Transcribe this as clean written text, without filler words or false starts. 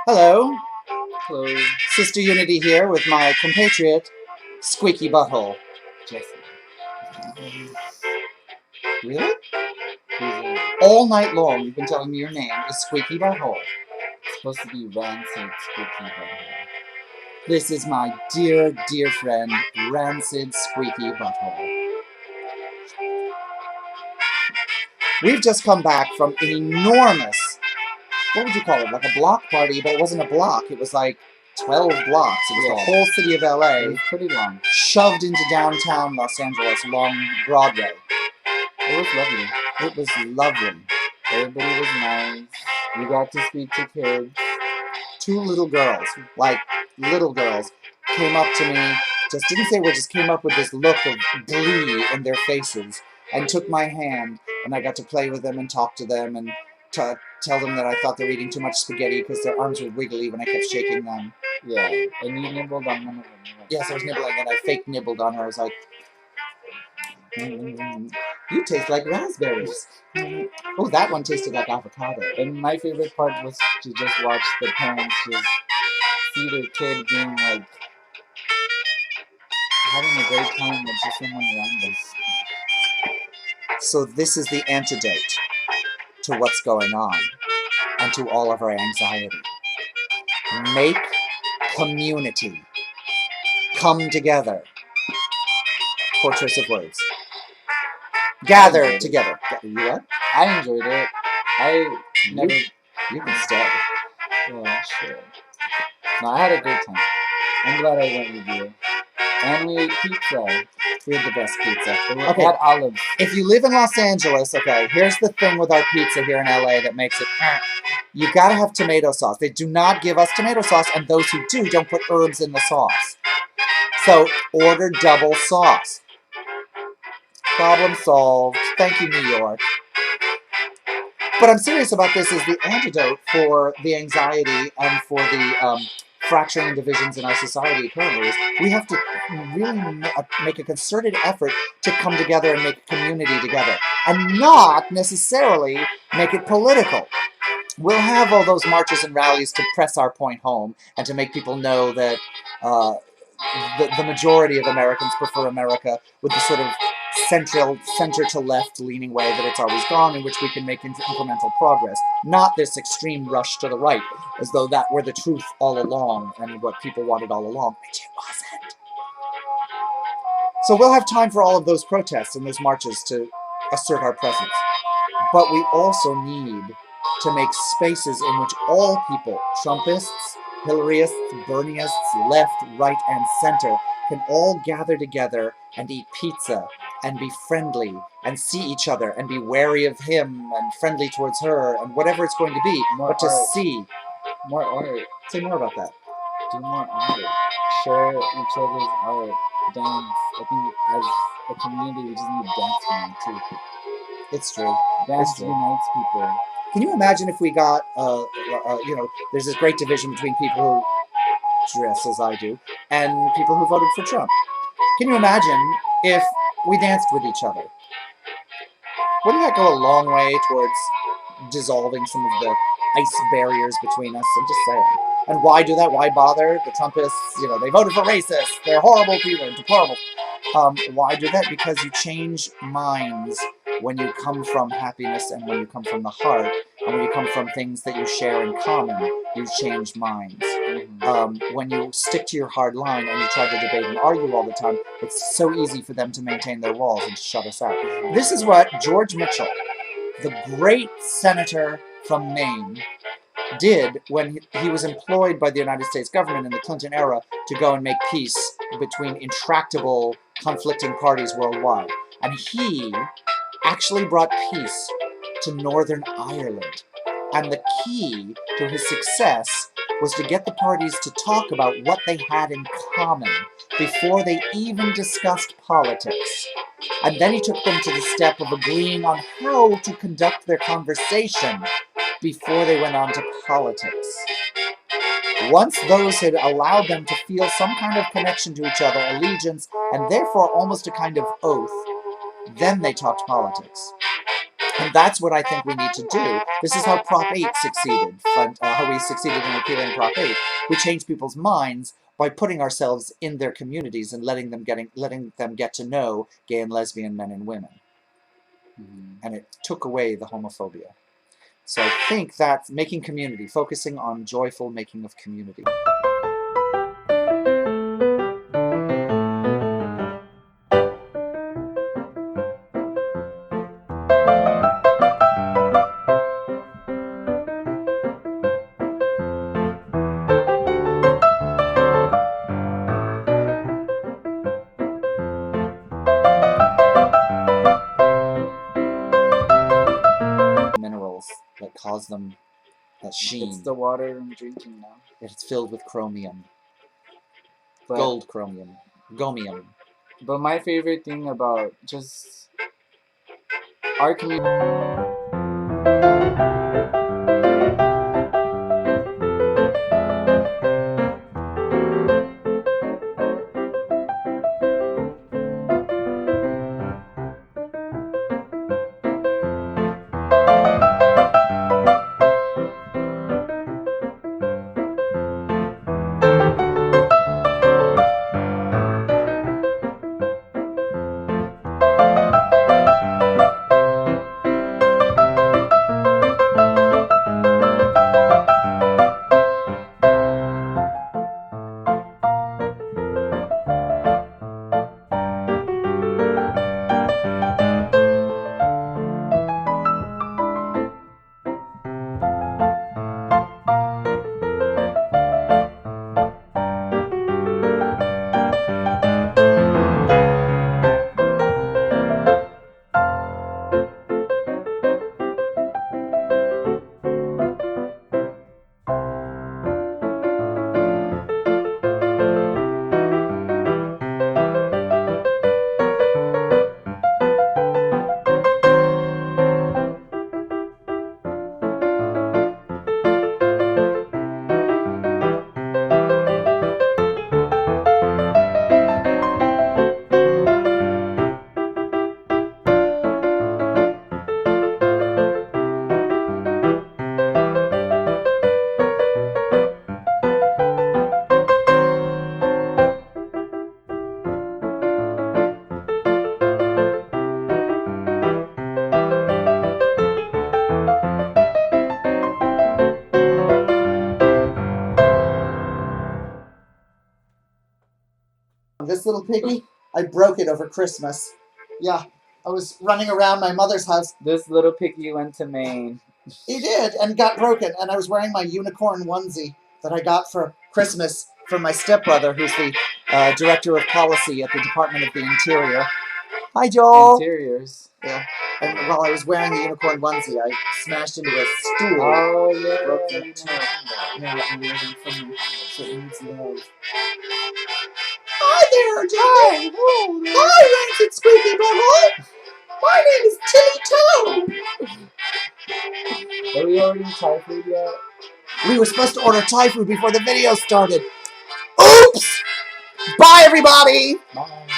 Hello, Hello, Sister Unity here with my compatriot, Squeaky Butthole. Jesse. Really? Who's it? All night long you've been telling me your name is Squeaky Butthole. It's supposed to be rancid, spooky, but This is my dear, dear friend, Rancid Squeaky Butthole. We've just come back from an enormous, what would you call it, like a block party, but it wasn't a block, it was like 12 blocks. It was the Yeah. whole city of it LA was pretty long. shoved into downtown Los Angeles along Broadway. It was lovely. It was lovely. Everybody was nice. We got to speak to kids. Two little girls, like little girls, came up to me, just didn't say words, just came up with this look of glee in their faces and took my hand, and I got to play with them and talk to them and tell them that I thought they were eating too much spaghetti because their arms were wiggly when I kept shaking them. Yeah, and you nibbled on one of them. Yes, I was nibbling, and I fake nibbled on her. I was like, you taste like raspberries. Oh, that one tasted like avocado. And my favorite part was to just watch the parents just see their kid being like having a great time with just someone around them. So this is the antidote to what's going on and to all of our anxiety. Make community. Come together. Poor choice of words. Gather together. You what? I enjoyed it. I never. You can stay. Yeah, sure. No, I had a great time. I'm glad I went with you. And we ate pizza. We had the best pizza. We Okay. had olives. If you live in Los Angeles, okay, here's the thing with our pizza here in LA that makes it, you gotta have tomato sauce. They do not give us tomato sauce, and those who do don't put herbs in the sauce. So order double sauce. Problem solved. Thank you, New York. But I'm serious about this as the antidote for the anxiety and for the fracturing and divisions in our society currently. Is we have to really make a concerted effort to come together and make a community together. And not necessarily make it political. We'll have all those marches and rallies to press our point home and to make people know that the majority of Americans prefer America with the sort of center to left leaning way that it's always gone, in which we can make incremental progress. Not this extreme rush to the right, as though that were the truth all along and what people wanted all along, which it wasn't. So we'll have time for all of those protests and those marches to assert our presence. But we also need to make spaces in which all people, Trumpists, Hillaryists, Bernieists, left, right, and center, can all gather together and eat pizza and be friendly and see each other and be wary of him and friendly towards her and whatever it's going to be, but to see. More art. Say more about that. Do more art. Share each other's art. Dance. I think as a community we just need dance more too. It's true. Dance unites people. Can you imagine if we got, there's this great division between people who dress as I do and people who voted for Trump. Can you imagine if we danced with each other? Wouldn't that go a long way towards dissolving some of the ice barriers between us? I'm just saying. And why do that? Why bother? The Trumpists, they voted for racists. They're horrible people. They're deplorable. Why do that? Because you change minds when you come from happiness and when you come from the heart, and when you come from things that you share in common, you change minds. When you stick to your hard line and you try to debate and argue all the time, it's so easy for them to maintain their walls and to shut us out. This is what George Mitchell, the great senator from Maine, did when he was employed by the United States government in the Clinton era to go and make peace between intractable, conflicting parties worldwide. And he actually brought peace to Northern Ireland. And the key to his success was to get the parties to talk about what they had in common before they even discussed politics. And then he took them to the step of agreeing on how to conduct their conversation before they went on to politics. Once those had allowed them to feel some kind of connection to each other, allegiance, and therefore almost a kind of oath, then they talked politics. And that's what I think we need to do. This is how Prop 8 succeeded, how we succeeded in repealing Prop 8. We changed people's minds by putting ourselves in their communities and letting them get to know gay and lesbian men and women. And it took away the homophobia. So I think that's making community, focusing on joyful making of community. Minerals that cause them that sheen. It's the water I'm drinking now. It's filled with chromium. But, gold chromium. Gomium. But my favorite thing about just our community... This little piggy, I broke it over Christmas. Yeah, I was running around my mother's house. This little piggy went to Maine. He did, and got broken. And I was wearing my unicorn onesie that I got for Christmas from my stepbrother, who's the director of policy at the Department of the Interior. Hi, Joel. Interiors. Yeah. And while I was wearing the unicorn onesie, I smashed into a stool. Oh, yeah. Broke it. Yeah, and it wasn't funny. So it needs love. Hi there, Joel. Hi, Rancid Squeaky Butthole. My name is Tilly Toe. Are we ordering Thai food yet? We were supposed to order Thai food before the video started. Oops! Bye, everybody! Bye.